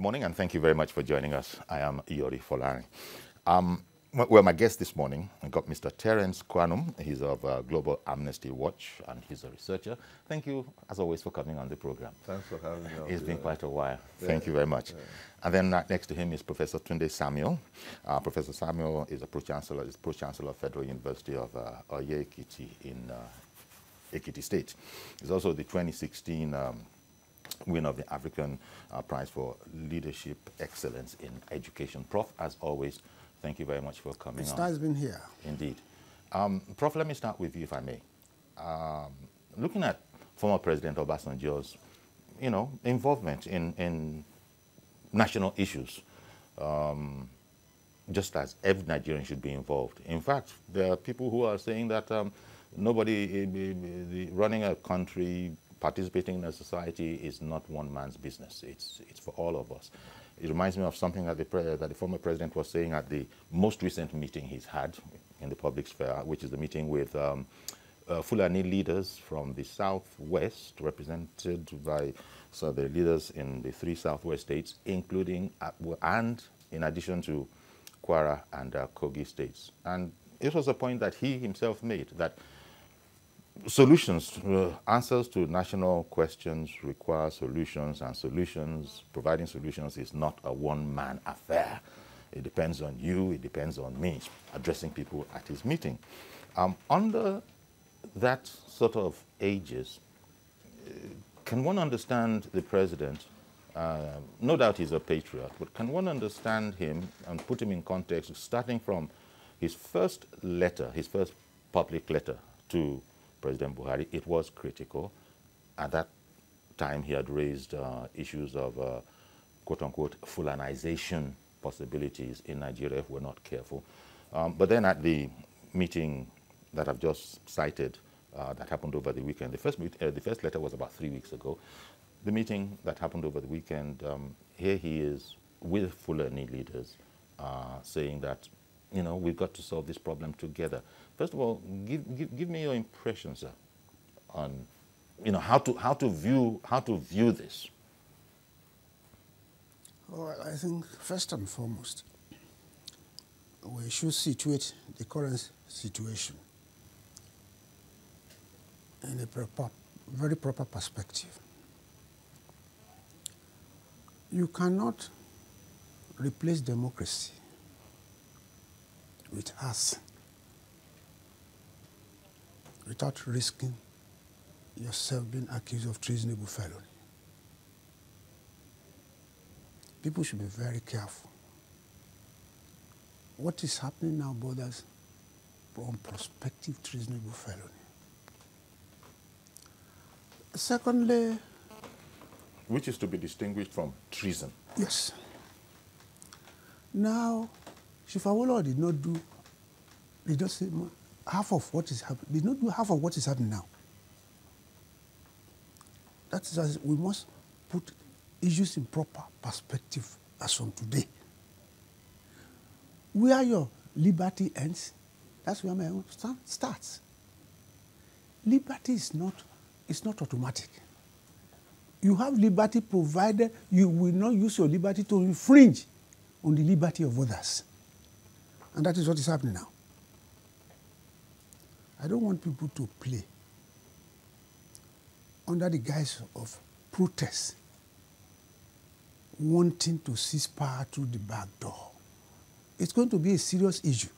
morning, and thank you very much for joining us. I am Iyori Folari. Well, my guest this morning, I got Mr. Terence Kwanum. He's of Global Amnesty Watch, and he's a researcher. Thank you, as always, for coming on the program. Thanks for having me. It's been quite a while. Thank you very much. Yeah. And then next to him is Professor Tunde Samuel. Professor Samuel is a pro-chancellor of Federal University of Oye-Ekiti in Ekiti State. He's also the 2016 winner of the African Prize for Leadership Excellence in Education. Prof, as always, thank you very much for coming on. It's nice being here. Indeed. Prof, let me start with you, if I may. Looking at former President Obasanjo's, involvement in national issues, just as every Nigerian should be involved. In fact, there are people who are saying that nobody running a country, participating in a society is not one man's business. It's for all of us. It reminds me of something that the former president was saying at the most recent meeting he's had in the public sphere, which is the meeting with Fulani leaders from the Southwest, represented by the leaders in the 3 Southwest states, including and in addition to Kwara and Kogi states. And it was a point that he himself made, that solutions, answers to national questions require solutions, and providing solutions is not a one-man affair. It depends on you, it depends on me, addressing people at his meeting. Under that sort of aegis, can one understand the president? No doubt he's a patriot, but can one understand him and put him in context, starting from his first letter, his first public letter to President Buhari? It was critical. At that time, he had raised issues of quote-unquote Fulanization possibilities in Nigeria if we're not careful. But then at the meeting that I've just cited, that happened over the weekend, the first letter was about 3 weeks ago. The meeting that happened over the weekend, here he is with Fulani leaders saying that, we've got to solve this problem together. First of all, give me your impressions, sir, on how to view this. Well, I think first and foremost, we should situate the current situation in a very proper perspective. You cannot replace democracy with us without risking yourself being accused of treasonable felony. People should be very careful. What is happening now borders on prospective treasonable felony. Secondly, which is to be distinguished from treason. Yes. Now, Chief Awolowo did not do half of what is happening. Did not do half of what is happening now. That is, as we must put issues in proper perspective as from today. Where your liberty ends, that's where my own starts. Liberty is not automatic. You have liberty provided you will not use your liberty to infringe on the liberty of others. And that is what is happening now. I don't want people to play under the guise of protest, wanting to seize power through the back door. It's going to be a serious issue.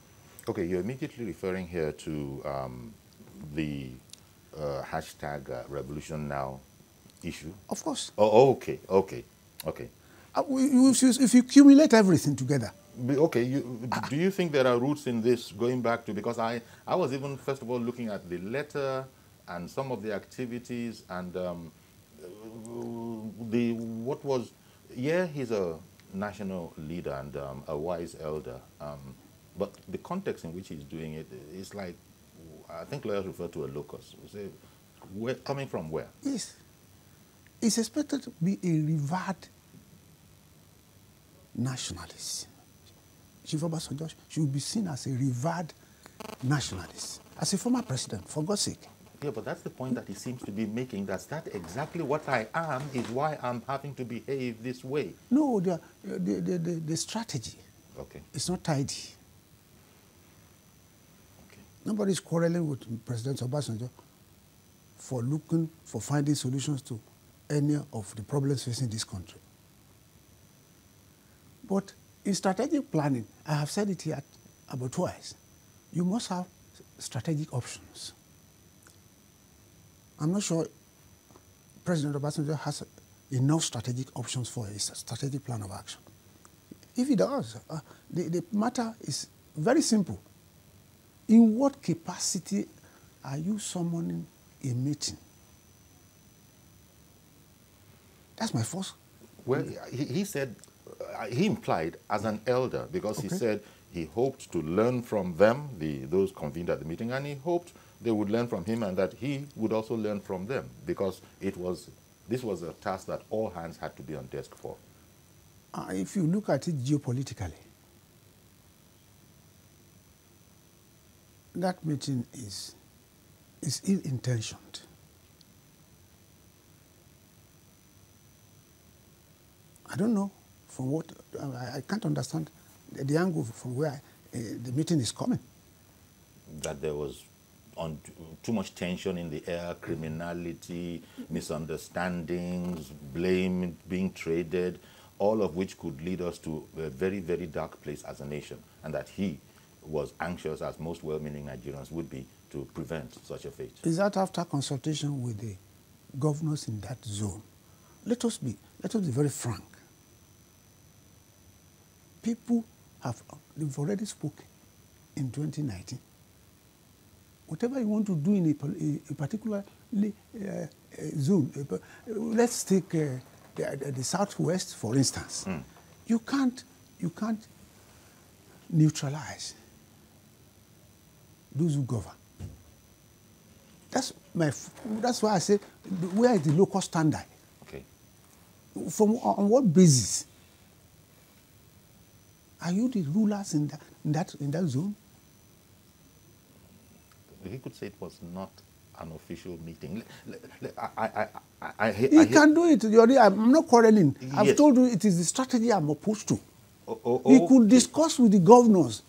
Okay, you're immediately referring here to the hashtag Revolution Now issue? Of course. Oh, okay. If you accumulate everything together. Okay, do you think there are roots in this going back to, because I was even first of all looking at the letter and some of the activities and he's a national leader and a wise elder, but the context in which he's doing it is like, I think lawyers refer to a locus. We say, coming from where? Yes. It's expected to be a revered nationalist. Chief Obasanjo should be seen as a revered nationalist, as a former president, for God's sake. Yeah, but that's the point that he seems to be making. That's exactly what I am is why I'm having to behave this way. No, the strategy is not tidy. Okay. Nobody's quarreling with President Obasanjo for finding solutions to any of the problems facing this country. But in strategic planning, I have said it here about twice, you must have strategic options. I'm not sure President Obasanjo has enough strategic options for his strategic plan of action. If he does, the matter is very simple. In what capacity are you summoning a meeting? That's my first. Well, he said, he implied as an elder, because he said he hoped to learn from them, those convened at the meeting, and he hoped they would learn from him and that he would also learn from them, because this was a task that all hands had to be on desk for. If you look at it geopolitically, that meeting is ill-intentioned. I don't know from what, I can't understand the angle from where the meeting is coming. That there was too much tension in the air, criminality, misunderstandings, blame being traded, all of which could lead us to a very, very dark place as a nation, and that he was anxious, as most well-meaning Nigerians would be, to prevent such a fate. Is that after consultation with the governors in that zone? Let us be very frank. People they've already spoken in 2019. Whatever you want to do in a particular zone, let's take the Southwest, for instance. You can't neutralize those who govern. That's why I say, where is the local standard? Okay. On what basis? Are you the rulers in that zone? He could say it was not an official meeting. He can do it. I'm not quarreling. Yes. I've told you it is the strategy I'm opposed to. He He could discuss with the governors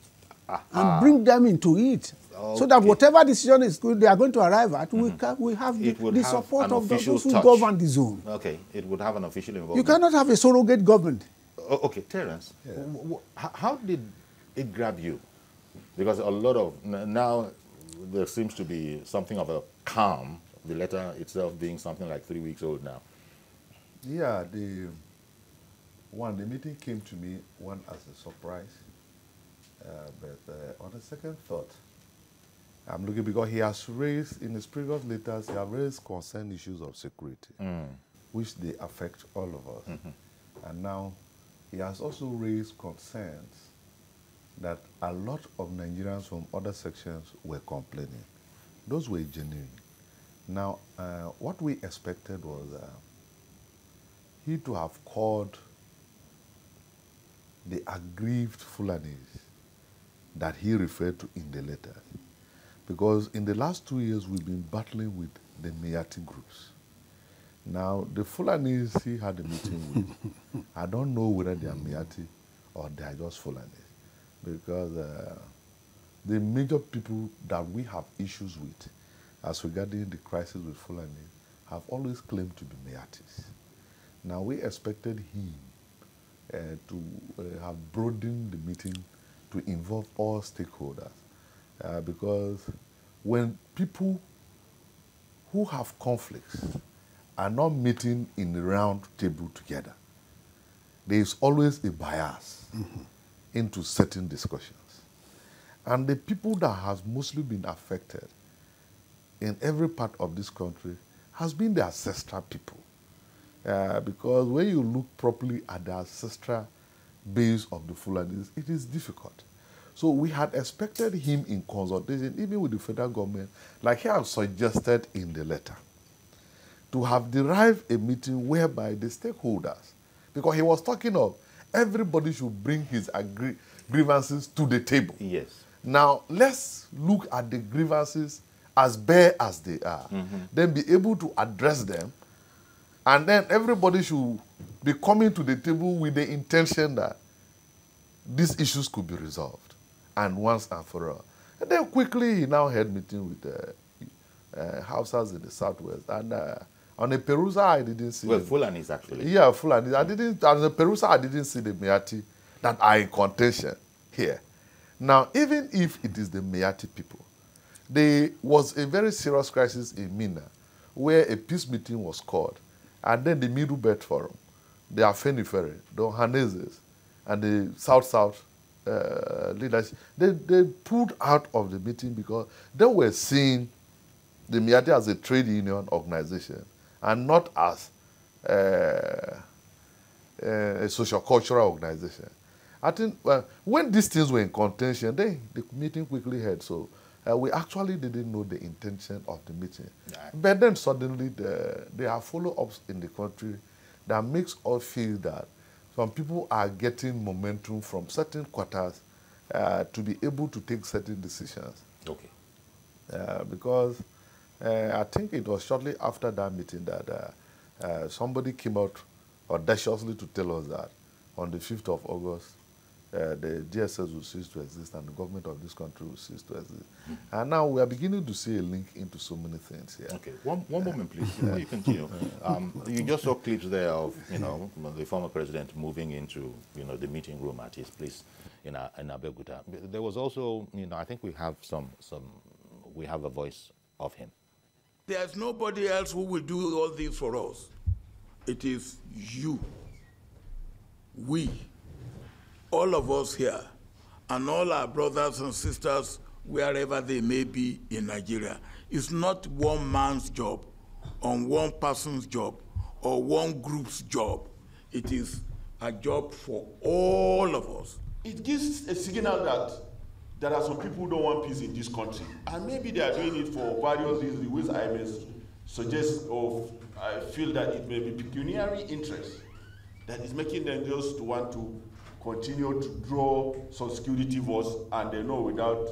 and bring them into it. So that whatever decision they are going to arrive at, we have the support of those who govern the zone. Okay, it would have an official involvement. You cannot have a surrogate government. Okay, Terence, how did it grab you? Because a lot of, now there seems to be something of a calm, the letter itself being something like 3 weeks old now. Yeah, the meeting came to me, as a surprise, but on a second thought, I'm looking, because he has raised, in his previous letters, he has raised concerned issues of security, which they affect all of us. And now, he has also raised concerns that a lot of Nigerians from other sections were complaining. Those were genuine. Now, what we expected was he to have called the aggrieved Fulanis that he referred to in the letter. Because in the last 2 years, we've been battling with the Miati groups. Now, the Fulanis he had a meeting with, I don't know whether they are Miati or they are just Fulanis. Because the major people that we have issues with, as regarding the crisis with Fulani, have always claimed to be Miatis. Now, we expected him to have broadened the meeting to involve all stakeholders. Because when people who have conflicts are not meeting in the round table together, there is always a bias into certain discussions. And the people that has mostly been affected in every part of this country has been the ancestral people. Because when you look properly at the ancestral base of the Fulanis, it is difficult. So we had expected him in consultation, even with the federal government, like he had suggested in the letter, to have derived a meeting whereby the stakeholders, because he was talking of everybody should bring his grievances to the table. Yes. Now, let's look at the grievances as bare as they are, then be able to address them, and then everybody should be coming to the table with the intention that these issues could be resolved, and once and for all. And then quickly he now had meeting with Hausas in the southwest, and on the Perusa I didn't see. Well, Fulanis actually. Yeah, Fulanis. I didn't. On the Perusa I didn't see the Meati that are in contention here. Now, even if it is the Meati people, there was a very serious crisis in Mina, where a peace meeting was called, and then the Middle Belt Forum, the Afenifere, the Ohanezes, and the South-South leadership, they pulled out of the meeting because they were seeing the Meati as a trade union organization and not as a social-cultural organization. I think when these things were in contention, the meeting quickly had. So we actually didn't know the intention of the meeting. Yeah. But then suddenly there are follow-ups in the country that makes us feel that some people are getting momentum from certain quarters to be able to take certain decisions. Okay. Because I think it was shortly after that meeting that somebody came out audaciously to tell us that on the 5th of August, the DSS will cease to exist and the government of this country will cease to exist. And now we are beginning to see a link into so many things here. Okay, one moment, please, before you continue. You just saw clips there of, the former president moving into, the meeting room at his place in Abeokuta. There was also, I think we have we have a voice of him. There's nobody else who will do all this for us. It is you, we, all of us here, and all our brothers and sisters, wherever they may be in Nigeria. It's not one man's job, or one person's job, or one group's job. It is a job for all of us. It gives a signal that there are some people who don't want peace in this country. And maybe they are doing it for various reasons, which I may suggest, or I feel that it may be pecuniary interest that is making them just to want to continue to draw some security votes, and they know without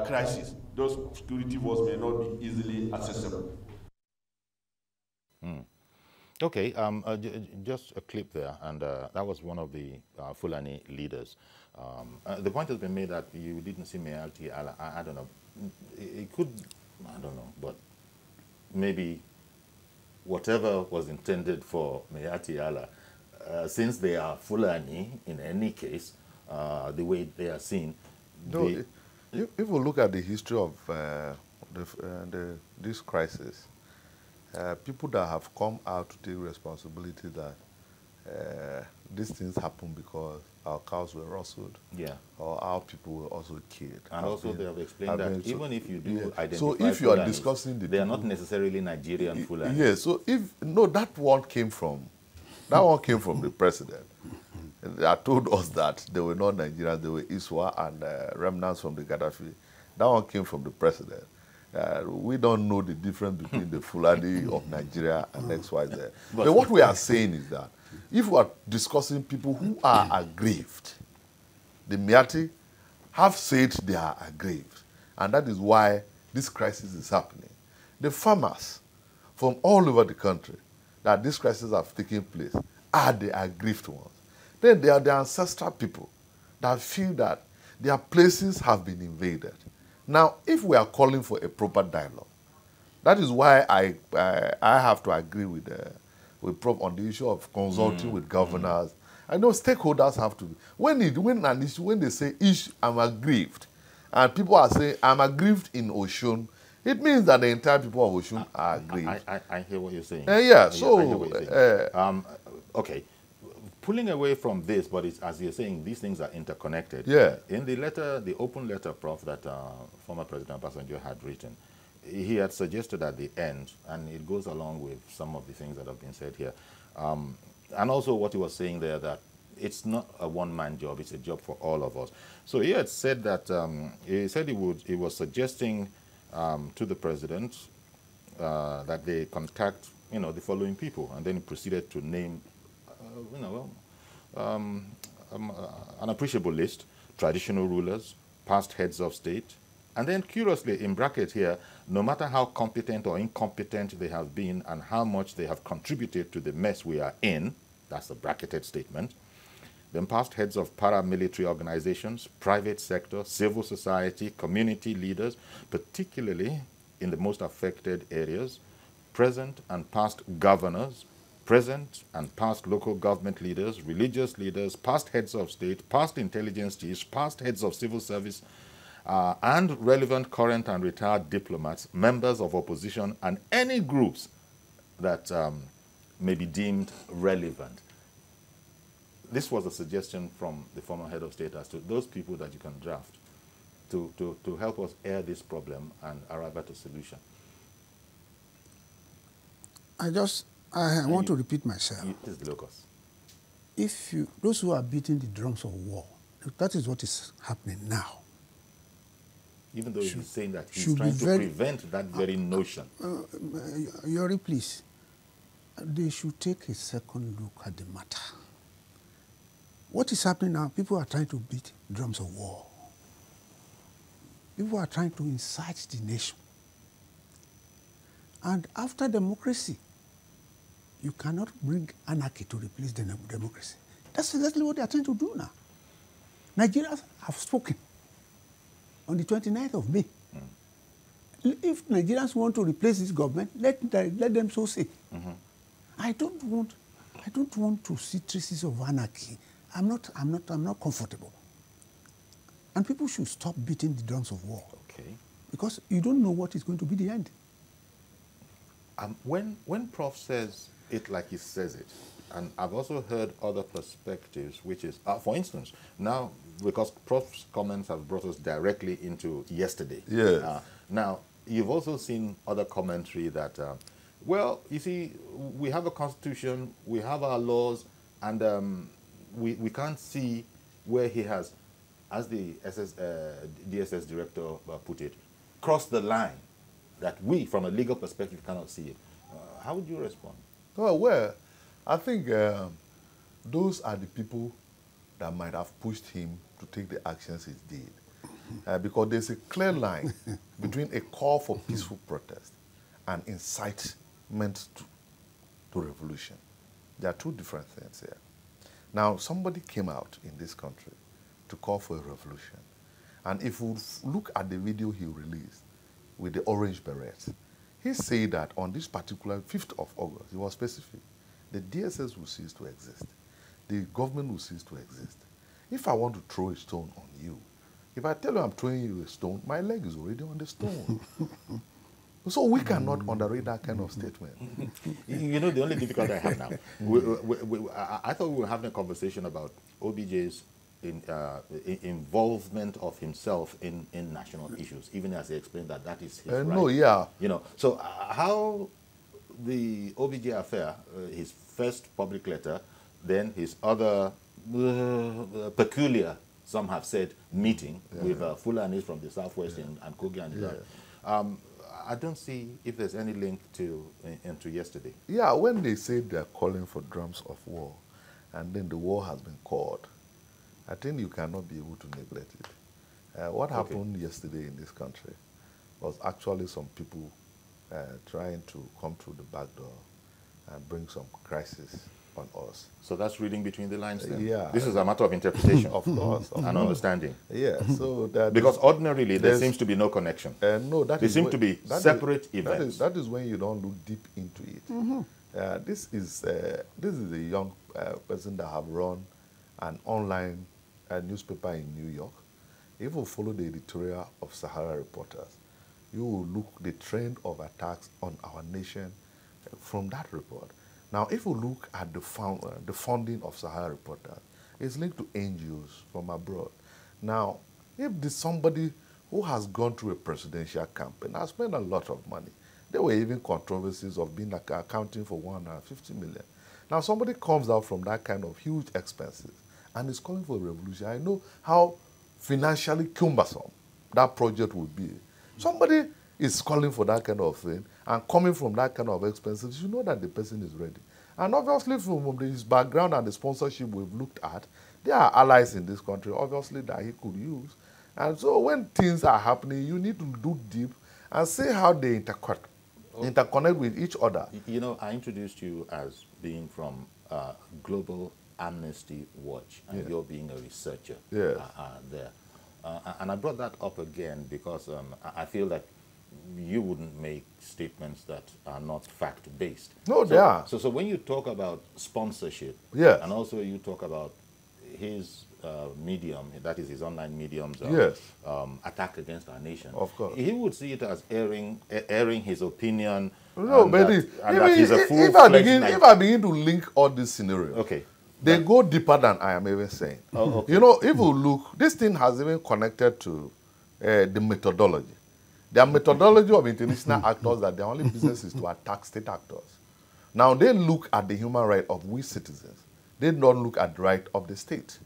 crisis, those security votes may not be easily accessible. Okay, just a clip there, and that was one of the Fulani leaders. The point has been made that you didn't see Meati Allah. I don't know. It could, I don't know, but maybe whatever was intended for Meati Allah, since they are Fulani in any case, the way they are seen. No, if we look at the history of this crisis, people that have come out to take responsibility that these things happen because our cows were rustled, or our people were also killed. And also they have explained that even if you do identify so if you are Fulanis, discussing the they are not necessarily Nigerian Fulani. Yes, so that one came from the president. They told us that they were not Nigerians, they were Iswa and remnants from the Gaddafi. That one came from the president. We don't know the difference between the Fulani of Nigeria and XYZ. But what we are saying is that if we are discussing people who are aggrieved, the Meati have said they are aggrieved, and that is why this crisis is happening. The farmers from all over the country that this crisis have taken place are the aggrieved ones. Then they are the ancestral people that feel that their places have been invaded. Now, if we are calling for a proper dialogue, that is why I have to agree with Prof on the issue of consulting with governors. I know stakeholders have to. When they say I'm aggrieved, and people are saying I'm aggrieved in Oshun, it means that the entire people of Oshun are aggrieved. I hear what you're saying. Yeah. So I hear what you're saying. Okay. Pulling away from this, but it's, as you're saying, these things are interconnected. Yeah. In the letter, the open letter, Prof, that former President Obasanjo had written, he had suggested at the end, and it goes along with some of the things that have been said here, and also what he was saying there, that it's not a one-man job, it's a job for all of us. So he had said that, he was suggesting to the president that they contact, the following people, and then he proceeded to name an appreciable list: traditional rulers, past heads of state, And then curiously, in bracket here, no matter how competent or incompetent they have been and how much they have contributed to the mess we are in, that's the bracketed statement, then past heads of paramilitary organizations, private sector, civil society, community leaders, particularly in the most affected areas, present and past governors, present and past local government leaders, religious leaders, past heads of state, past intelligence chiefs, past heads of civil service, and relevant current and retired diplomats, members of opposition, and any groups that may be deemed relevant. This was a suggestion from the former head of state as to those people that you can draft to help us air this problem and arrive at a solution. I want to repeat myself. It is the locus. If those who are beating the drums of war, that is what is happening now. Even though he's saying that he's trying to prevent that very notion. Yori, please, they should take a second look at the matter. What is happening now, people are trying to beat drums of war. People are trying to incite the nation. And after democracy, you cannot bring anarchy to replace the democracy. That's exactly what they are trying to do now. Nigerians have spoken on the 29th of May. If Nigerians want to replace this government, let them so say. I don't want to see traces of anarchy. I'm not comfortable. And people should stop beating the drums of war. Okay. Because you don't know what is going to be the end. When Prof says it like he says it, and I've also heard other perspectives, which is, for instance, now, because Prof's comments have brought us directly into yesterday. Yes. Now, you've also seen other commentary that, well, you see, we have a constitution, we have our laws, and we can't see where he has, as the DSS director put it, crossed the line that we, from a legal perspective, cannot see it. How would you respond? Oh, well, I think those are the people that might have pushed him to take the actions he did. Because there's a clear line between a call for peaceful protest and incitement to revolution. There are two different things here. Now, somebody came out in this country to call for a revolution. And if we look at the video he released with the orange berets, he said that on this particular 5th of August, he was specific, the DSS will cease to exist. The government will cease to exist. If I want to throw a stone on you, if I tell you I'm throwing you a stone, my leg is already on the stone. So we cannot underrate that kind of statement. You know, the only difficulty I have now, I thought we were having a conversation about OBJ's involvement of himself in national issues, even as he explained that is his right. No, yeah. You know, so how the OBJ affair, his first public letter, then his other peculiar, some have said, meeting with Fulanis from the southwest and Kogi and I don't see if there's any link into yesterday. Yeah, when they say they're calling for drums of war, and then the war has been called, I think you cannot be able to neglect it. What happened yesterday in this country was actually some people trying to come through the back door and bring some crisis on us. So that's reading between the lines then? Yeah. This is a matter of interpretation. Of course. And understanding. Yeah. So that because ordinarily there seems to be no connection. No, that they seem to be separate events. That is when you don't look deep into it. This is a young person that have run an online newspaper in New York. If you follow the editorial of Sahara Reporters, you will look the trend of attacks on our nation from that report. Now, if you look at the funding of Sahara Reporters, it's linked to NGOs from abroad. Now, if there's somebody who has gone through a presidential campaign, has spent a lot of money, there were even controversies of being accounting for 150 million. Now, somebody comes out from that kind of huge expenses and is calling for a revolution. I know how financially cumbersome that project would be. Somebody is calling for that kind of thing and coming from that kind of expenses, you know that the person is ready. And obviously from his background and the sponsorship we've looked at, there are allies in this country, obviously, that he could use. And so when things are happening, you need to do deep and see how they interconnect with each other. You know, I introduced you as being from Global Amnesty Watch, and you're being a researcher there. And I brought that up again because I feel that you wouldn't make statements that are not fact-based. No, they are. So when you talk about sponsorship, and also you talk about his medium, that is his online medium's attack against our nation. Of course. He would see it as airing his opinion. No, but if I begin to link all these scenarios, they go deeper than I am even saying. You know, if you look, this thing has even connected to the methodology. Their methodology of international actors that their only business is to attack state actors. Now, they look at the human right of we citizens. They don't look at the right of the state.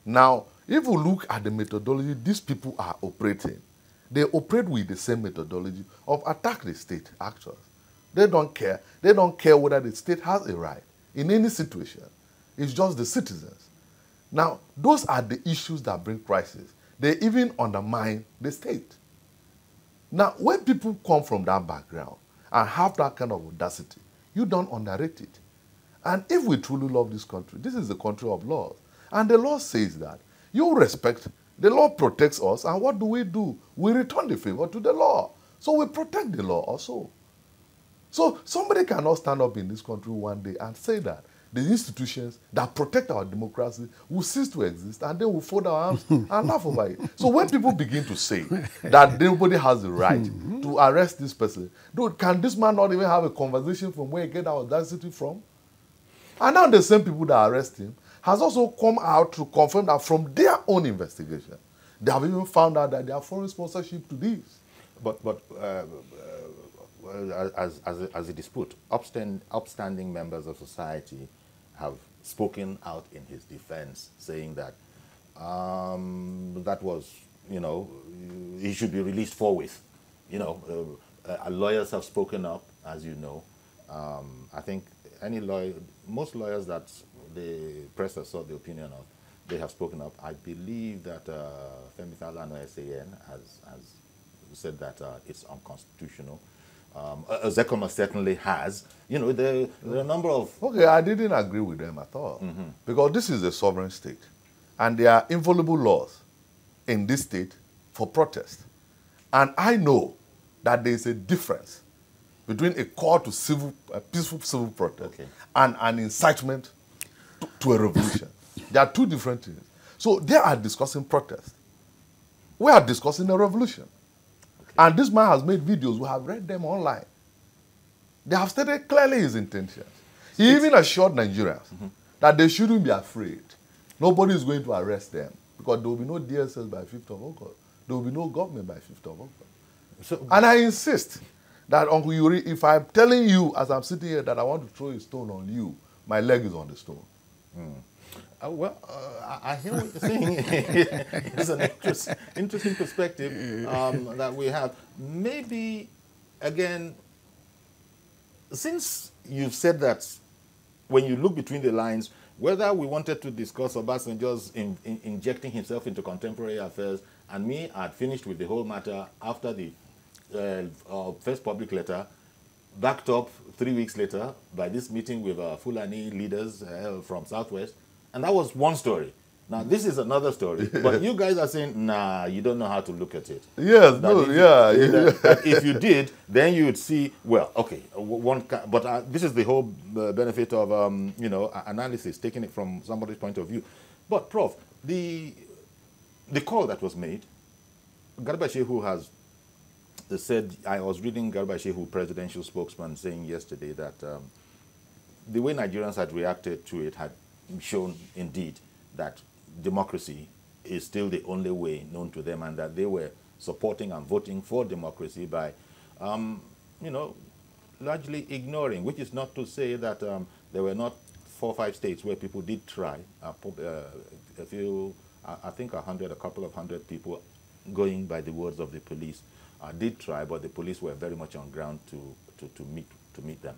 Now, if you look at the methodology these people are operating, they operate with the same methodology of attack the state actors. They don't care. They don't care whether the state has a right in any situation. It's just the citizens. Now, those are the issues that bring crisis. They even undermine the state. Now, when people come from that background and have that kind of audacity, you don't underrate it. And if we truly love this country, this is a country of laws. And the law says that you respect, the law protects us, and what do? We return the favor to the law. So we protect the law also. So somebody cannot stand up in this country one day and say that the institutions that protect our democracy will cease to exist, and they will fold our arms and laugh over it. So when people begin to say that nobody has the right to arrest this person, dude, can this man not even have a conversation from where he get that audacity from? And now the same people that arrest him has also come out to confirm that from their own investigation, they have even found out that there are foreign sponsorship to this. But as it is put, upstanding members of society have spoken out in his defense, saying that that was, you know, he should be released forthwith. You know, lawyers have spoken up, as you know. I think most lawyers that the press has sought the opinion of, they have spoken up. I believe that Femi Falana SAN has said that it's unconstitutional. Zekoma certainly has. You know, there are a number of... Okay, I didn't agree with them at all. Because this is a sovereign state. And there are infallible laws in this state for protest. And I know that there is a difference between a call to peaceful civil protest and an incitement to a revolution. There are two different things. So they are discussing protest. We are discussing a revolution. And this man has made videos. We have read them online. They have stated clearly his intentions. He even assured Nigerians that they shouldn't be afraid. Nobody is going to arrest them because there will be no DSS by 5th of August. There will be no government by 5th of August. And I insist that, Uncle Yuri, if I'm telling you as I'm sitting here that I want to throw a stone on you, my leg is on the stone. I hear what you're saying. It's an interesting perspective that we have. Maybe, again, since you've said that when you look between the lines, whether we wanted to discuss Obasanjo's injecting himself into contemporary affairs, and me, I'd finished with the whole matter after the first public letter, backed up 3 weeks later by this meeting with Fulani leaders from Southwest. And that was one story. Now, this is another story. But you guys are saying, nah, you don't know how to look at it. Yes, that if you did, then you would see, well, okay, but this is the whole benefit of, you know, analysis, taking it from somebody's point of view. But, Prof, the call that was made, Garba Shehu has said, I was reading Garba Shehu, presidential spokesman, saying yesterday that the way Nigerians had reacted to it had shown indeed that democracy is still the only way known to them, and that they were supporting and voting for democracy by, you know, largely ignoring, which is not to say that there were not 4 or 5 states where people did try, a few, I think a couple of hundred people, going by the words of the police, did try, but the police were very much on ground to meet them.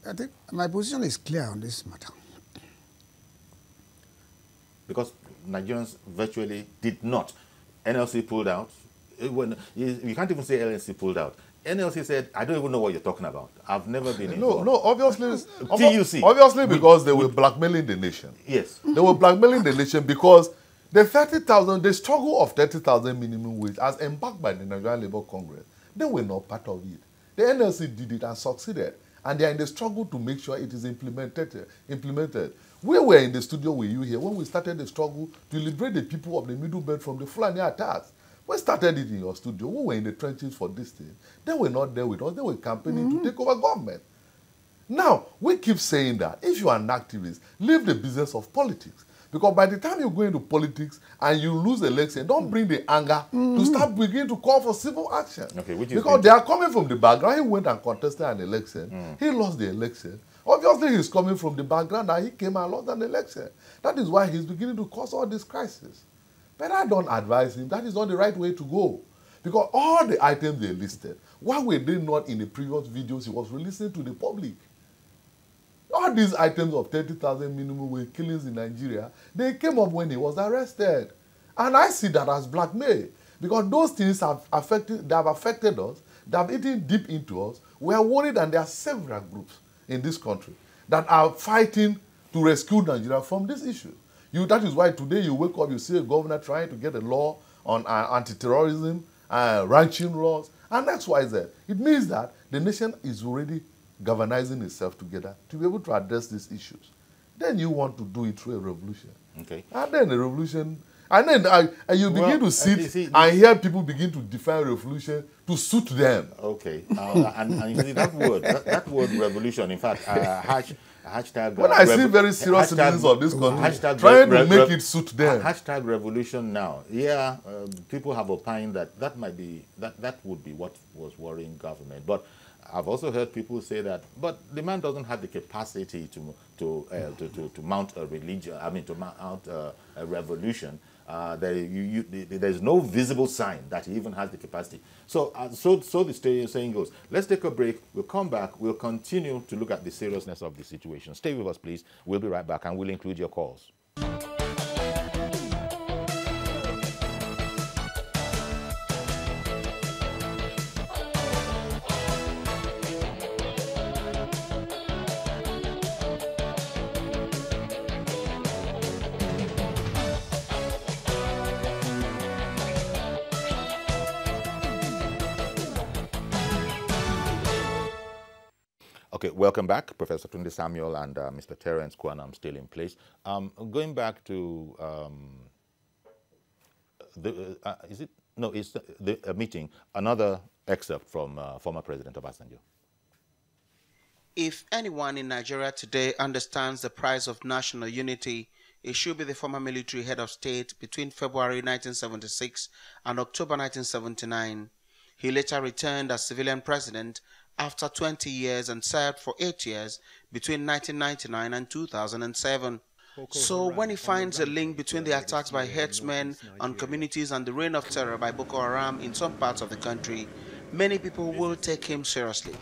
I think my position is clear on this matter. because Nigerians virtually did not. NLC pulled out. You can't even say NLC pulled out. NLC said, I don't even know what you're talking about. I've never been involved. No, obviously, TUC. Obviously because they were blackmailing the nation. Yes. They were blackmailing the nation because the struggle of 30,000 minimum wage as embarked by the Nigerian Labour Congress, they were not part of it. The NLC did it and succeeded. And they are in the struggle to make sure it is implemented. We were in the studio with you here when we started the struggle to liberate the people of the Middle Belt from the Fulani attacks. We started it in your studio. We were in the trenches for this thing. They were not there with us. They were campaigning to take over government. Now, we keep saying that if you are an activist, leave the business of politics. Because by the time you go into politics and you lose the election, don't bring the anger to start beginning to call for civil action. Okay, because they are coming from the background. He went and contested an election. He lost the election. Obviously, he's coming from the background and he came and lost an election. That is why he's beginning to cause all this crisis. But I don't advise him. That is not the right way to go. Because all the items they listed, why were they not in the previous videos he was releasing to the public? All these items of 30,000 minimum wage killings in Nigeria, they came up when he was arrested. And I see that as blackmail. Because those things have affected us, they have eaten deep into us. We are worried, and there are several groups in this country that are fighting to rescue Nigeria from this issue. That is why today you wake up, you see a governor trying to get a law on anti-terrorism, ranching laws, and XYZ. It means that the nation is already galvanizing itself together to be able to address these issues. Then you want to do it through a revolution. Okay. And then the revolution, and then you begin to sit and hear people begin to define revolution to suit them. Okay. And you see that word revolution, in fact, hashtag... When I see very serious citizens of this country trying to make it suit them. Hashtag revolution now. Yeah, people have opined that would be what was worrying government. But I've also heard people say that, but the man doesn't have the capacity to mount a religion. I mean, to mount a revolution. There's no visible sign that he even has the capacity. So the saying goes. Let's take a break. We'll come back. We'll continue to look at the seriousness of the situation. Stay with us, please. We'll be right back, and we'll include your calls. Okay, welcome back. Professor Tunde Samuel and Mr. Terence Kwanam still in place. Going back to the meeting, another excerpt from former President Obasanjo. If anyone in Nigeria today understands the price of national unity, it should be the former military head of state between February 1976 and October 1979. He later returned as civilian president after 20 years and served for 8 years between 1999 and 2007. So when he finds a link between the attacks by herdsmen on communities and the reign of terror by Boko Haram in some parts of the country, many people will take him seriously.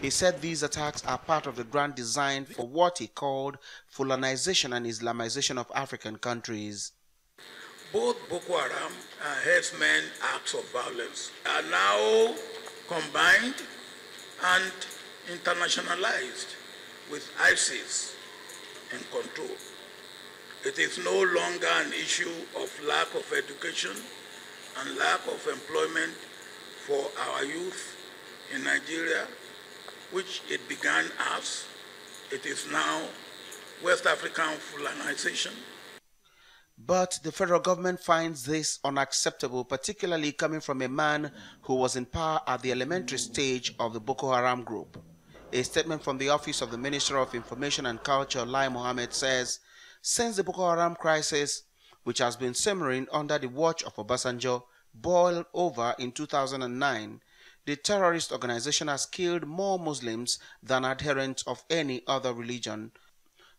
He said these attacks are part of the grand design for what he called Fulanization and Islamization of African countries. Both Boko Haram and herdsmen acts of violence are now combined and internationalized with ISIS in control. It is no longer an issue of lack of education and lack of employment for our youth in Nigeria, which it began as. It is now West African Fulanization. But the federal government finds this unacceptable, particularly coming from a man who was in power at the elementary stage of the Boko Haram group. A statement from the Office of the Minister of Information and Culture, Lai Mohammed, says, since the Boko Haram crisis, which has been simmering under the watch of Obasanjo, boiled over in 2009, the terrorist organization has killed more Muslims than adherents of any other religion,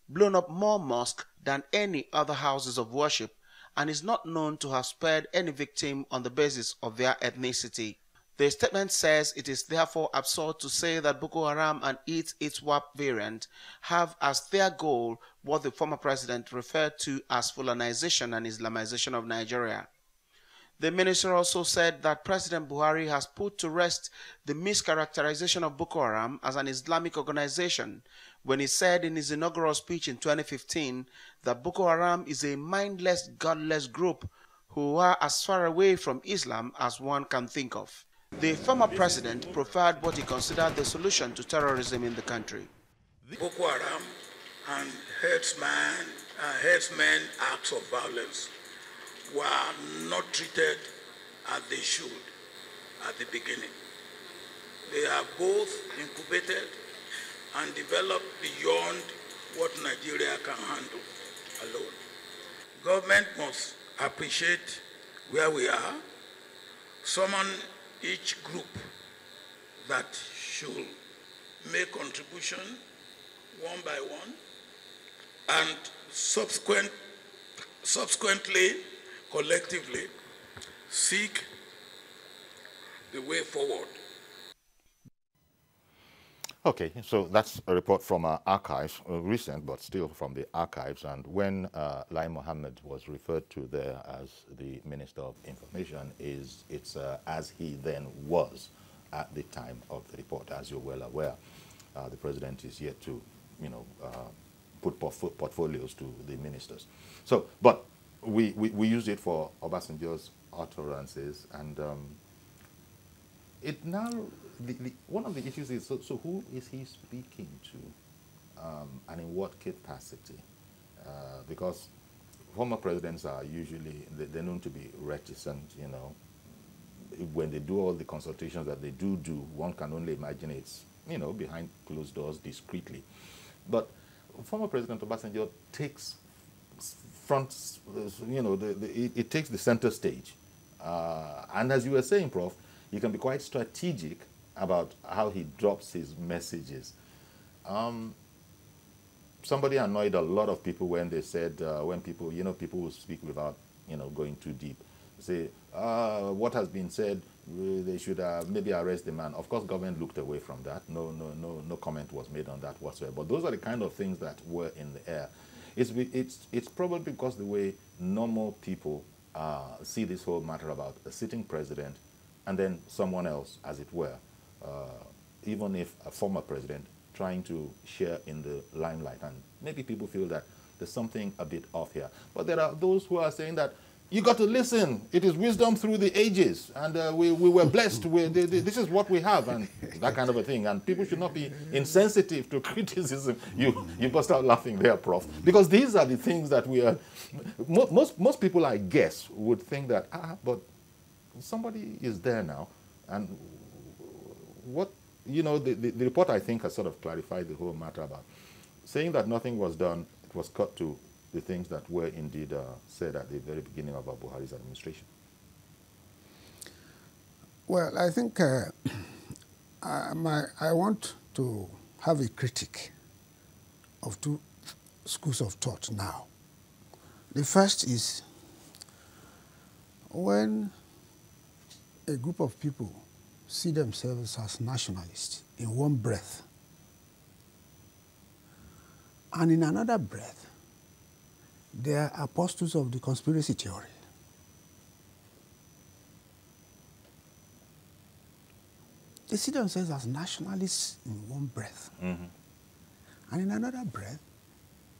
blown up more mosques than any other houses of worship, and is not known to have spared any victim on the basis of their ethnicity. The statement says it is therefore absurd to say that Boko Haram and its ISWAP variant have as their goal what the former president referred to as Fulanization and Islamization of Nigeria. The minister also said that President Buhari has put to rest the mischaracterization of Boko Haram as an Islamic organization when he said in his inaugural speech in 2015 that Boko Haram is a mindless, godless group who are as far away from Islam as one can think of. The former president preferred what he considered the solution to terrorism in the country. Boko Haram and herdsmen acts of violence were not treated as they should at the beginning. They are both incubated and developed beyond what Nigeria can handle alone. Government must appreciate where we are, summon each group that should make contribution one by one, and subsequently, collectively, seek the way forward. Okay, so that's a report from our archives, recent, but still from the archives. And when Lai Mohammed was referred to there as the Minister of Information, it's as he then was at the time of the report. As you're well aware, the president is yet to, put portfolios to the ministers. So, but we used it for Obasanjo's utterances, and it now, one of the issues is, so who is he speaking to, and in what capacity? Because former presidents are usually, they're known to be reticent, when they do all the consultations that they do, one can only imagine it's, behind closed doors discreetly. But former President Obasanjo takes front, it takes the center stage. And as you were saying, Prof, he can be quite strategic about how he drops his messages. Somebody annoyed a lot of people when they said, when people, people will speak without, going too deep. Say, what has been said, they should maybe arrest the man. Of course, government looked away from that. No comment was made on that whatsoever. But those are the kind of things that were in the air. It's probably because the way normal people see this whole matter about a sitting president and then someone else, as it were, even if a former president trying to share in the limelight. And maybe people feel that there's something a bit off here. But there are those who are saying that you got to listen. It is wisdom through the ages. And we were blessed. This is what we have. And that kind of a thing. And people should not be insensitive to criticism. You bust out laughing there, Prof. Because these are the things that we are... Most people, I guess, would think that, but somebody is there now. And what... the report, I think, has sort of clarified the whole matter about saying that nothing was done. It was cut to the things that were indeed said at the very beginning of Buhari's administration. Well, I think I want to have a critique of two schools of thought now. The first is when a group of people see themselves as nationalists in one breath, and in another breath, they are apostles of the conspiracy theory. They see themselves as nationalists in one breath. Mm-hmm. And in another breath,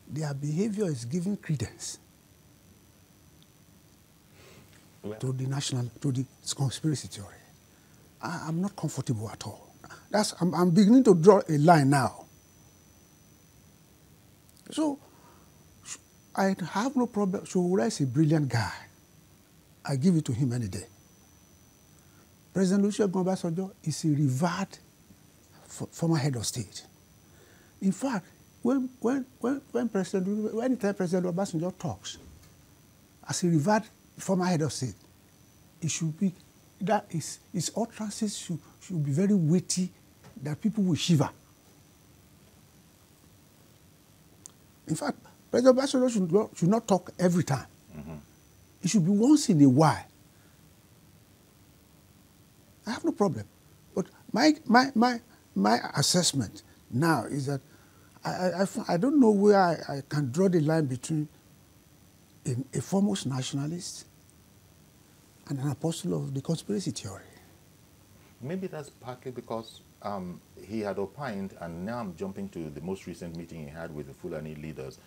their behavior is giving credence to the conspiracy theory. I'm not comfortable at all. I'm beginning to draw a line now. So, I have no problem. Showura is a brilliant guy. I give it to him any day. President Olusegun Obasanjo is a revered former head of state. In fact, anytime President Obasanjo talks, as a revered former head of state, it should be that his utterances should be very weighty, that people will shiver. In fact, President Obasanjo should not talk every time. Mm-hmm. It should be once in a while. I have no problem. But my assessment now is that I don't know where I can draw the line between a foremost nationalist and an apostle of the conspiracy theory. Maybe that's partly because he had opined, and now I'm jumping to the most recent meeting he had with the Fulani leaders,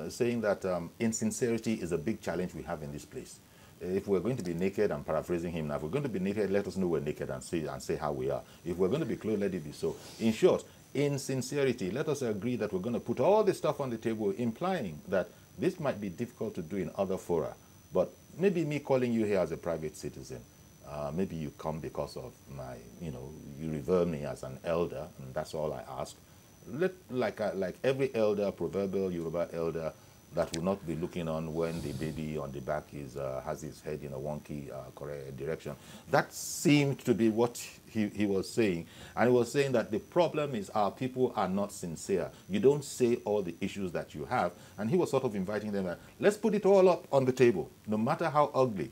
saying that insincerity is a big challenge we have in this place. If we're going to be naked, I'm paraphrasing him now, if we're going to be naked, let us know we're naked and say how we are. If we're going to be clothed, let it be so. In short, insincerity, let us agree that we're going to put all this stuff on the table, implying that this might be difficult to do in other fora. But maybe me calling you here as a private citizen, maybe you come because of my, you revere me as an elder, and that's all I ask. Like every elder, proverbial Yoruba elder, that will not be looking on when the baby on the back has his head in a wonky correct direction. That seemed to be what he was saying. And he was saying that the problem is our people are not sincere. You don't say all the issues that you have. And he was sort of inviting them, let's put it all up on the table, no matter how ugly.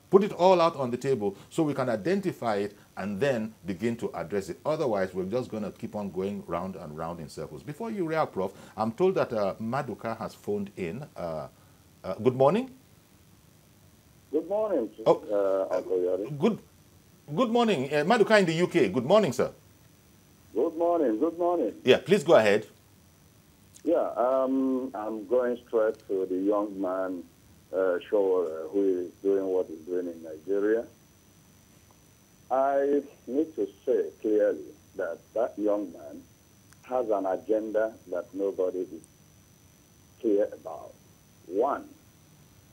Put it all out on the table so we can identify it and then begin to address it. Otherwise, we're just going to keep on going round and round in circles. Before you react, Prof, I'm told that Maduka has phoned in. Good morning. Good morning, Uncle Yari. Good morning. Maduka in the UK. Good morning, sir. Good morning. Good morning. Yeah, please go ahead. Yeah, I'm going straight to the young man who is doing what he's doing in Nigeria. I need to say clearly that that young man has an agenda that nobody is clear about. One,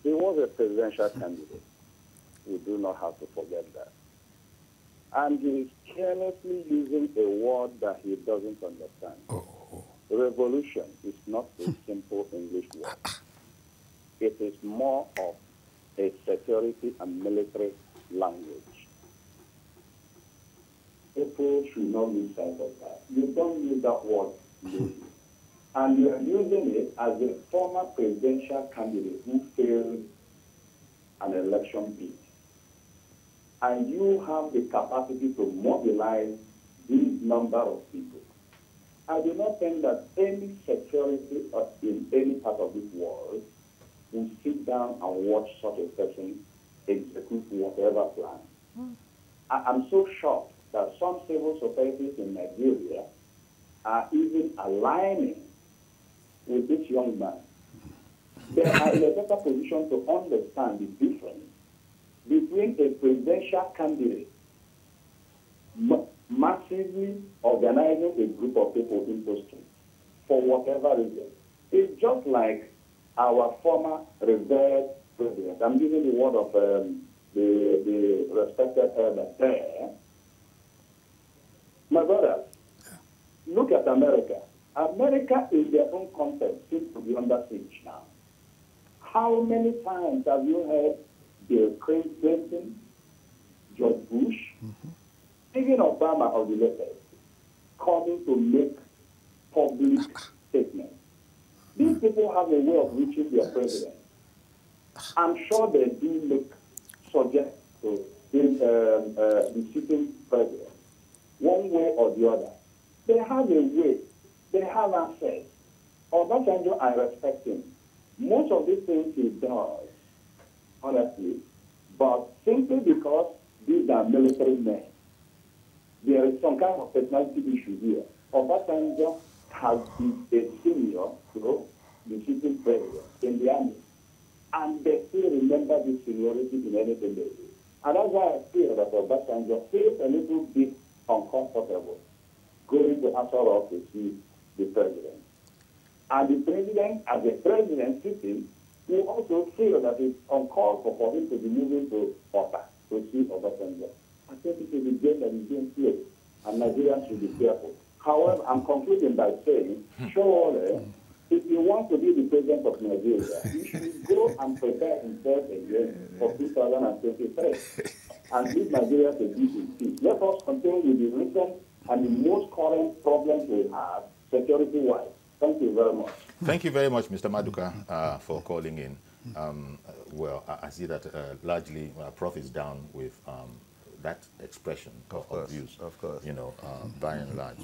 he was a presidential candidate. We do not have to forget that. And he is carelessly using a word that he doesn't understand. Revolution is not a simple English word. It is more of a security and military language. People should not lose sight of that. You don't use that word loosely. And you are using it as a former presidential candidate who failed an election bid. And you have the capacity to mobilize this number of people. I do not think that any security in any part of this world will sit down and watch such a person execute whatever plan. I'm so shocked that some civil societies in Nigeria are even aligning with this young man. They are in a better position to understand the difference between a presidential candidate massively organizing a group of people into streets for whatever reason. It's just like our former revered president. I'm using the word of the respected elder there. My brothers, look at America. America, in their own context, seems to be under siege now. How many times have you heard Bill Clinton, George Bush, even Obama or the latest, coming to make public statements? These people have a way of reaching their president. I'm sure they do look subject to the sitting president, one way or the other. They have a way. They have access. Obasanjo, I respect him. Most of these things he does, honestly, but simply because these are military men, there is some kind of personality issue here. Obasanjo has been a senior to the sitting president in the army, and they still remember this seniority in anything they do. And that's why I feel that Obasanjo feels a little bit uncomfortable going to Asar Rock to see the president. And the president, as a president sitting, will also feel that it's uncalled for him to be moving to Ota to see Obasanjo. I think it is a game that is being played, and Nigerians should be careful. However, I'm concluding by saying, surely, if you want to be the president of Nigeria, you should go and prepare himself again for 2023 and leave Nigeria to be in peace. Let us continue with the recent and the most current problems we have, security-wise. Thank you very much. Thank you very much, Mr. Maduka, for calling in. Well, I see that largely Prof is down with that expression of views. Of course. You know, by and large.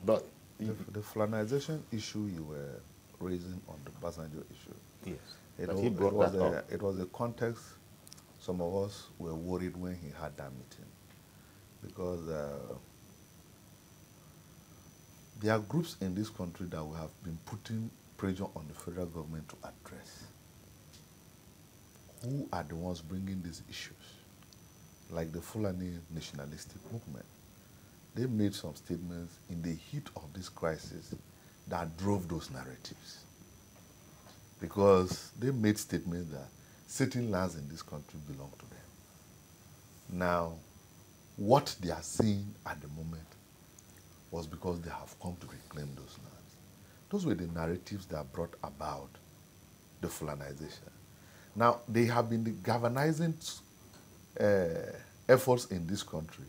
But The Fulanization issue you were raising on the Obasanjo issue. yes, He brought that up. It was a context some of us were worried when he had that meeting, because there are groups in this country that we have been putting pressure on the federal government to address. Who are the ones bringing these issues? Like the Fulani nationalistic movement. They made some statements in the heat of this crisis that drove those narratives. Because they made statements that certain lands in this country belong to them. Now, what they are seeing at the moment was because they have come to reclaim those lands. Those were the narratives that brought about the Fulanization. Now, they have been galvanizing efforts in this country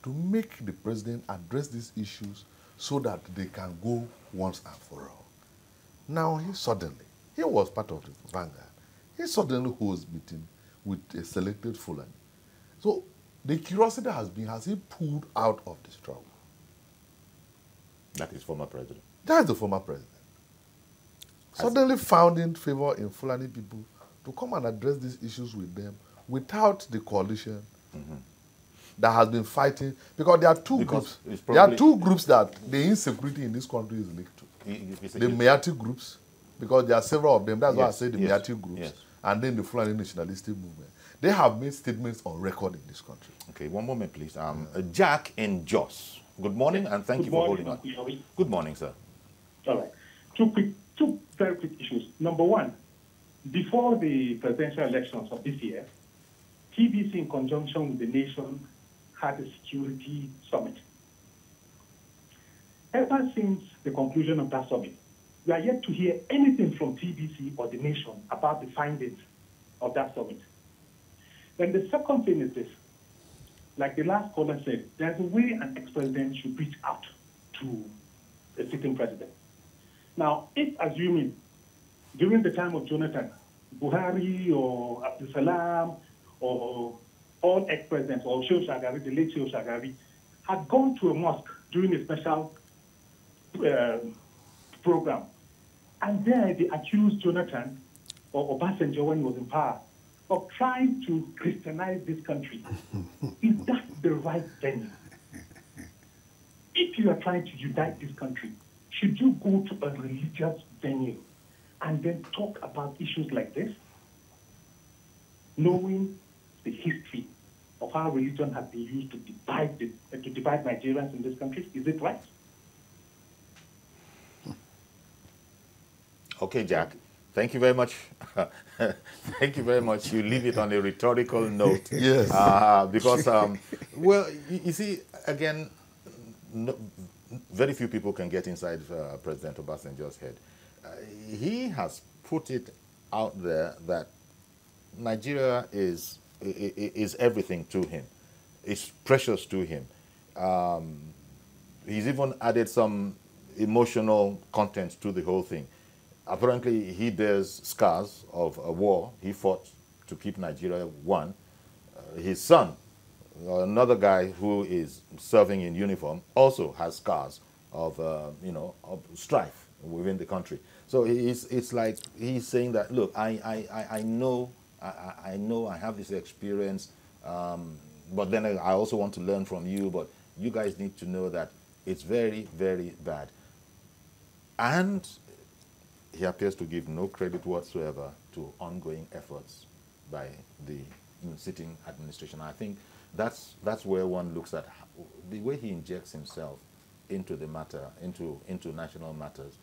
to make the president address these issues so that they can go once and for all. Now, he was part of the vanguard. He suddenly holds meeting with a selected Fulani. So the curiosity has been, has he pulled out of the struggle? that is former president. That is the former president. Suddenly found in favor in Fulani people to come and address these issues with them without the coalition that has been fighting, because there are two groups. There are two groups that the insecurity in this country is linked to. The Mayati groups, because there are several of them. That's why I say the Mayati groups, and then the Fulani nationalistic movement. They have made statements on record in this country. Okay, one moment, please. Jack in Jos. Good morning, and thank you for holding on. Good morning, sir. All right. Two very quick issues. Number one, before the presidential elections of this year, TBC, in conjunction with the nation, had a security summit. Ever since the conclusion of that summit, we are yet to hear anything from TBC or the nation about the findings of that summit. Then the second thing is this. Like the last caller said, there's a way an ex-president should reach out to a sitting president. Now, if assuming during the time of Jonathan, Buhari or Abdul Salam or all ex-presidents, or Shehu Shagari, the late Shehu Shagari, had gone to a mosque during a special program, and there they accused Jonathan or Obasanjo when he was in power of trying to Christianize this country. Is that the right venue? If you are trying to unite this country, should you go to a religious venue and then talk about issues like this, knowing the history of how religion has been used to divide Nigerians in this country? Is it right? Okay, Jack. Thank you very much. Thank you very much. You leave it on a rhetorical note. Yes. Because, well, you see, again, very few people can get inside President Obasanjo's head. He has put it out there that Nigeria is everything to him. It's precious to him. He's even added some emotional content to the whole thing. Apparently, he bears scars of a war he fought to keep Nigeria one. His son, another guy who is serving in uniform, also has scars of, of strife within the country. So it's like he's saying that, look, I know I have this experience, but then I also want to learn from you, but you guys need to know that it's very, very bad. And he appears to give no credit whatsoever to ongoing efforts by the sitting administration. I think that's where one looks at the way he injects himself into the matter, into national matters,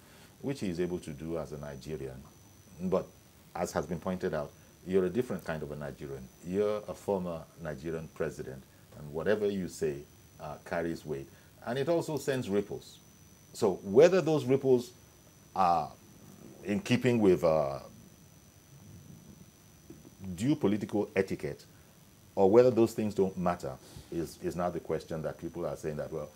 which he is able to do as a Nigerian. But as has been pointed out, you're a different kind of a Nigerian. You're a former Nigerian president, and whatever you say carries weight. And it also sends ripples. So whether those ripples are in keeping with due political etiquette, or whether those things don't matter, is now the question that people are saying that, well,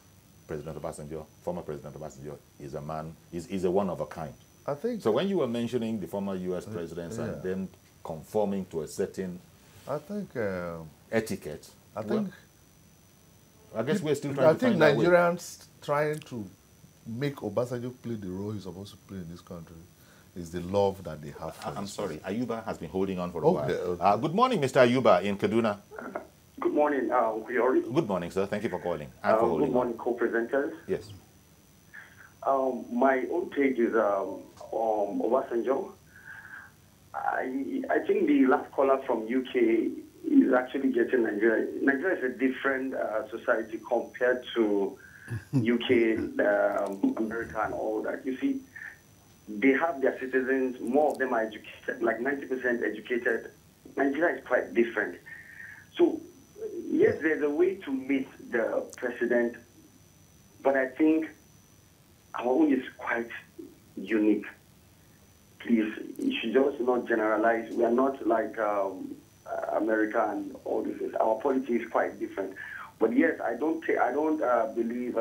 President Obasanjo, former President Obasanjo, is a man, is a one of a kind. I think so. When you were mentioning the former U.S. presidents and them conforming to a certain etiquette, I think I guess we're still trying to find I think Nigerians trying to make Obasanjo play the role he's supposed to play in this country is the love that they have for I'm sorry, president. Ayuba has been holding on for a while. Okay. Good morning, Mr. Ayuba in Kaduna. Good morning, Kuyori. Good morning, sir. Thank you for calling. And for holding Good morning, co-presenters. Yes. My own take is Obasanjo. I think the last caller from UK is actually getting Nigeria. Nigeria is a different society compared to UK, America, and all that. You see, they have their citizens, more of them are educated, like 90% educated. Nigeria is quite different. So, yes, there's a way to meet the president, but I think our own is quite unique. Please, you should just not generalize. We are not like America and all this. Our politics is quite different. But yes, I don't believe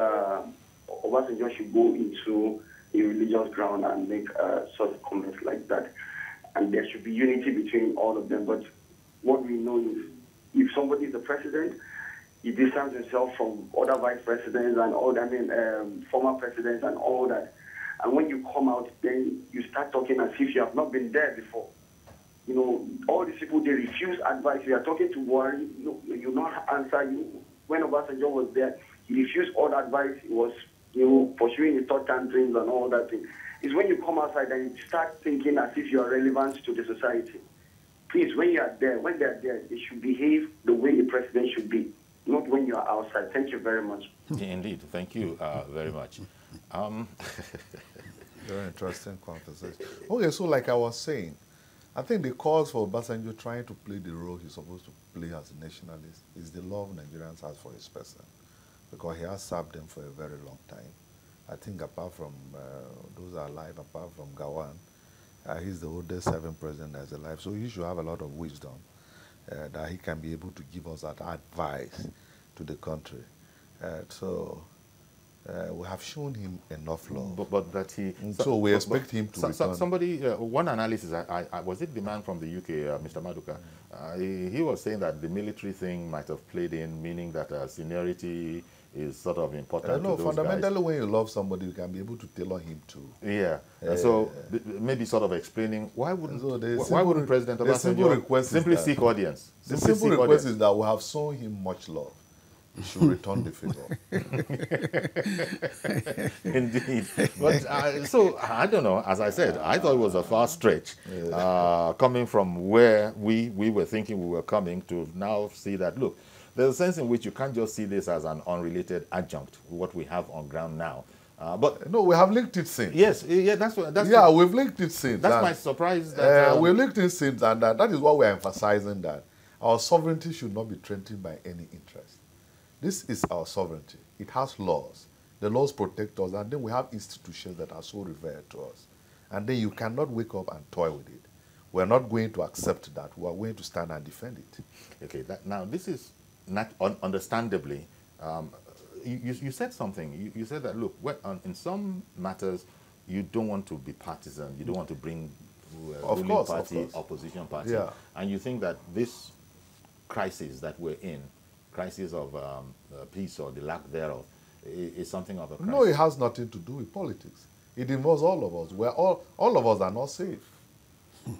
Obasanjo should go into a religious ground and make such comments like that. And there should be unity between all of them. But what we know is, if somebody is the president, he distances himself from other vice presidents and all that, former presidents and all that. And when you come out, then you start talking as if you have not been there before. You know, all these people, they refuse advice. You are talking to Buhari, you not answer. When Obasanjo was there, he refused all advice. He was, pursuing his thought tantrums and all that thing. It's when you come outside and you start thinking as if you are relevant to the society. Please, when they're there, they should behave the way the president should be, not when you are outside. Thank you very much. Indeed. Thank you very much. Very interesting conversation. Okay, so like I was saying, I think the cause for Obasanjo trying to play the role he's supposed to play as a nationalist is the love Nigerians has for his person, because he has served them for a very long time. I think apart from those are alive, apart from Gawan, he's the oldest serving president that's alive. So he should have a lot of wisdom that he can be able to give us that advice to the country. We have shown him enough love. But that he... So we expect him to return. Somebody, one analysis, was it the man from the UK, Mr. Maduka? He was saying that the military thing might have played in, meaning that seniority is sort of important to those fundamentally, guys. when you love somebody, you can be able to tailor him to. Yeah. So maybe sort of explaining why wouldn't President Obasanjo simply seek audience? The simple request is that we have shown him much love. He should return the favor. Indeed. But so, I don't know, as I said, I thought it was a far stretch coming from where we were thinking we were coming to now see that, look, there's a sense in which you can't just see this as an unrelated adjunct, what we have on ground now. But no, we have linked it since. Yes, yeah, we've linked it since. That's my surprise. That, we've linked it since, and that is why we're emphasizing that our sovereignty should not be threatened by any interest. This is our sovereignty. It has laws. The laws protect us, and then we have institutions that are so revered to us. And then you cannot wake up and toy with it. We're not going to accept that. We are going to stand and defend it. Okay, now this is not understandably, you said something. You said that, look, in some matters, you don't want to be partisan. You don't want to bring ruling party, opposition party. Yeah. And you think that this crisis that we're in, crisis of peace or the lack thereof, is something of a crisis. No, it has nothing to do with politics. It involves all of us. All of us are not safe.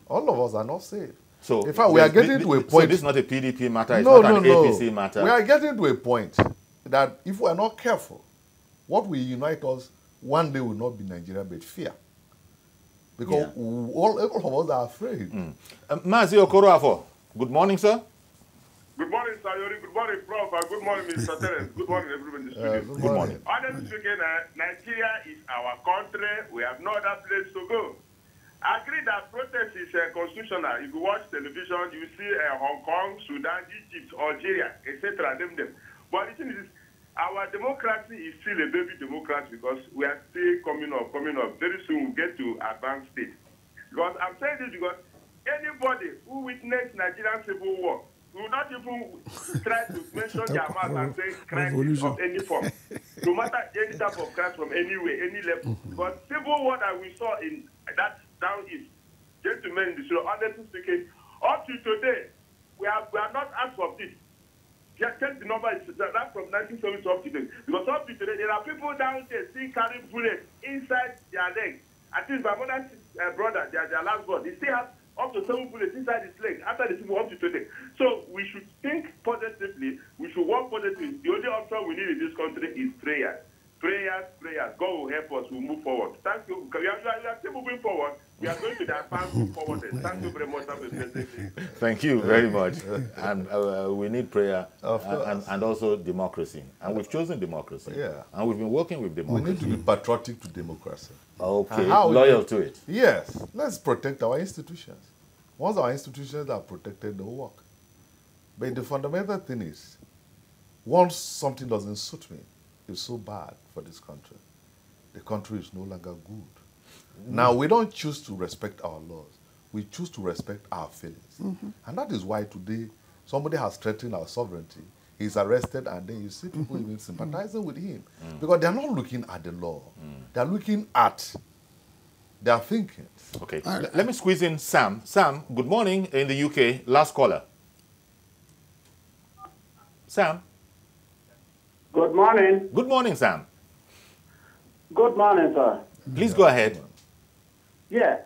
All of us are not safe. So in fact, we are getting to a point. So this is not a PDP matter. It's not an APC matter. We are getting to a point that if we are not careful, what will unite us one day will not be Nigeria but fear, because all of us are afraid. Mazi Okoroafo, good morning, sir. Good morning, Sayori. Good morning, Prof. Good morning, Mr. Terence. Good morning, everyone in the studio. Good morning. Honestly speaking, Nigeria is our country. We have no other place to go. I agree that protest is constitutional. If you watch television, you see Hong Kong, Sudan, Egypt, Algeria, etc. But the thing is, our democracy is still a baby democracy because we are still coming up. Very soon we'll get to advanced state. Because I'm saying this because anybody who witnessed Nigerian civil war will not even try to mention their mouth and say crimes of any form. No matter any type of crime from anywhere, any level. But civil war that we saw in that down east, gentlemen, honestly speaking, up to today, we are not asked for this. Just check the number. That's from 1970 up to today. Because up to today, there are people down there still carrying bullets inside their legs. At least my mother's brother, their last born, they still have up to 7 bullets inside his leg after the people up to today. So we should think positively. We should work positively. The only option we need in this country is prayer. Prayers, prayers. God will help us. We'll move forward. Thank you. We are still moving forward. We are going to the advance forward. Thank you very much. Have a blessed day. Thank you very much. And we need prayer and also democracy. And we've chosen democracy. Yeah. And we've been working with democracy. We need to be patriotic to democracy. Okay, loyal to it. Yes. Let's protect our institutions. Once our institutions are protected, they'll work. But the fundamental thing is, once something doesn't suit me, it's so bad for this country. The country is no longer good. Now, we don't choose to respect our laws. We choose to respect our feelings. And that is why today, somebody has threatened our sovereignty. He's arrested, and then you see people even sympathizing with him. Because they're not looking at the law. They're looking at their thinking. Okay, let me squeeze in Sam. Sam, good morning in the UK. Last caller. Sam. Good morning. Good morning, Sam. Good morning, sir. Please go ahead. Yeah.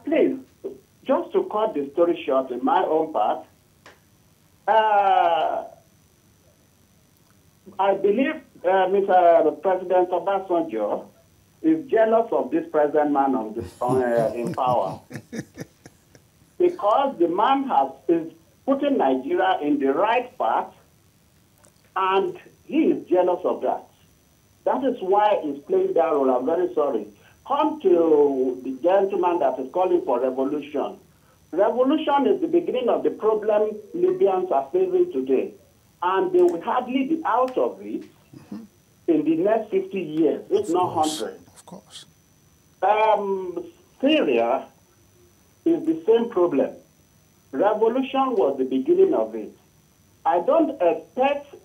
Please, just to cut the story short in my own part, I believe Mr. President Obasanjo is jealous of this present man in power. Because the man is putting Nigeria in the right path, and he is jealous of that. That is why he's playing that role. I'm very sorry. Come to the gentleman that is calling for revolution. Revolution is the beginning of the problem Libyans are facing today. And they will hardly be out of it in the next 50 years, if not 100. Of course. Syria is the same problem. Revolution was the beginning of it. I don't expect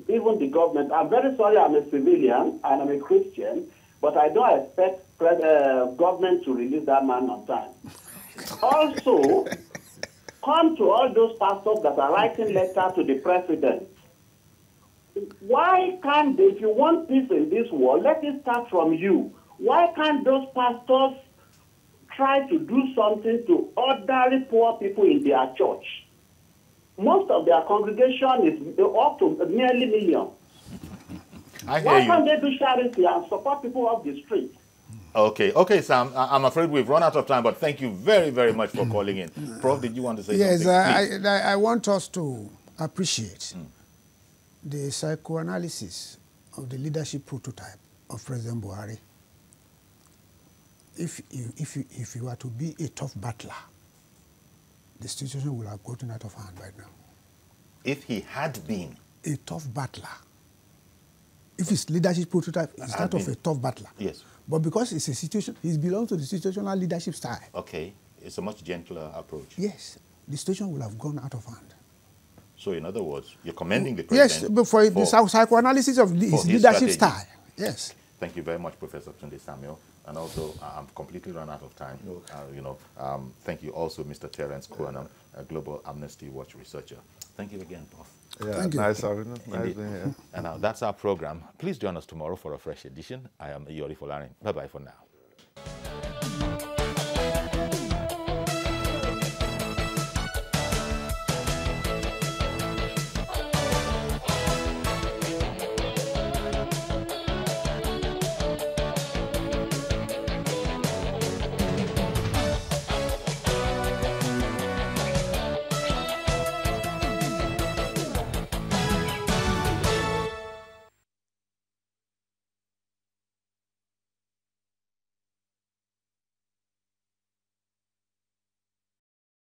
even the government, I'm very sorry, I'm a civilian and I'm a Christian, but I don't expect government to release that man on time. Also, come to all those pastors that are writing letters to the president. Why can't they, if you want peace in this world, let it start from you. Why can't those pastors try to do something to ordinary poor people in their church? Most of their congregation is up to nearly million. Why can't they do charity and support people off the street? Okay, Sam. I'm afraid we've run out of time, but thank you very, very much for calling in. Prof, did you want to say something? Yes, I want us to appreciate the psychoanalysis of the leadership prototype of President Buhari. If you were to be a tough battler, the situation would have gotten out of hand right now. If he had been a tough battler, if his leadership prototype is that of a tough battler, yes, but because it's a situation, he belongs to the situational leadership style. Okay, it's a much gentler approach. Yes, the situation would have gone out of hand. So, in other words, you're commending the president. Yes, but for the psychoanalysis of his leadership style. Yes. Thank you very much, Professor Tunde Samuel. And also, I'm completely run out of time. Thank you also, Mr. Terence Kwernam, a Global Amnesty Watch researcher. Thank you again, Prof. Yeah, thank you. Nice having you. Nice being here. And now that's our program. Please join us tomorrow for a fresh edition. I am Iyori Folarin. Bye-bye for now.